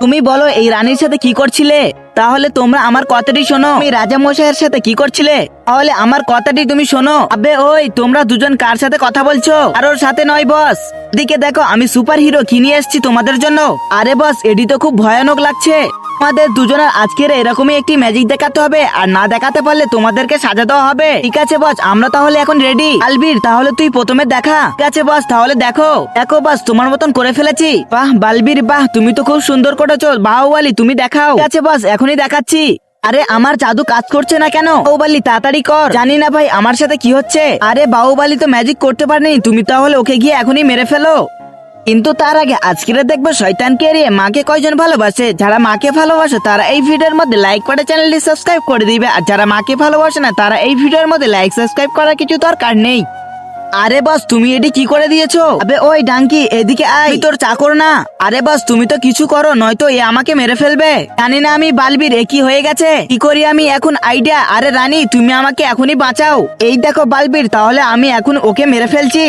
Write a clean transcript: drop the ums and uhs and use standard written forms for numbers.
তুমি বলো এই রানীর সাথে কি করছিলে? তাহলে তোমরা আমার কথাটি শোনো, তুমি রাজা মশাইয়ের সাথে কি করছিলে? তাহলে আমার কথাটি তুমি শোনো। আবে ওই তোমরা দুজন কার সাথে কথা বলছো? আর ওর সাথে নয় বস। এদিকে দেখো আমি সুপার হিরো কি নিয়ে এসেছি তোমাদের জন্য। আরে বস এটি তো খুব ভয়ানক লাগছে। আমাদের দুজনের আজকের এরকমই একটি ম্যাজিক দেখাতে হবে, আর না দেখাতে পারলে তোমাদেরকে সাজা দেওয়া হবে। ঠিক আছে বস, আমরা তাহলে এখন রেডি। আলবির তাহলে তুই প্রথমে দেখা। ঠিক আছে বস, তাহলে দেখো। দেখো বস তোমার মতন করে ফেলেছি। বাহ বালবীর বাহ, তুমি তো খুব সুন্দর করেছো। বাহুবলি তুমি দেখাও। ঠিক আছে বস, এখনই দেখাচ্ছি। আরে আমার জাদু কাজ করছে না কেন? বাহুবলি তাড়াতাড়ি কর। জানি না ভাই আমার সাথে কি হচ্ছে। আরে বাহুবলি তো ম্যাজিক করতে পারেনি, তুমি তাহলে ওকে গিয়ে এখনই মেরে ফেলো। কিন্তু তার আগে আজকের দেখবো শয়তানকে এড়িয়ে মাকে কয়জন ভালোবাসে। যারা মাকে ভালোবাসে তারা এই ভিডিওর মধ্যে লাইক করে চ্যানেলটি সাবস্ক্রাইব করে দিবে, আর যারা মাকে ভালোবাসে না তারা এই ভিডিওর মধ্যে লাইক সাবস্ক্রাইব করার কিছু দরকার নেই। আরে বস তুমি এটি কি করে দিয়েছো? আবে ওই ডাঙ্কি এদিকে আয়, তুই তোর চাকর না? আরে বস তুমি তো কিছু করো, নয়তো এ আমাকে মেরে ফেলবে। জানি না আমি বালবীর এ কি হয়ে গেছে, কি করি আমি এখন আইডিয়া। আরে রানী তুমি আমাকে এখনই বাঁচাও। এই দেখো বালবীর, তাহলে আমি এখন ওকে মেরে ফেলছি।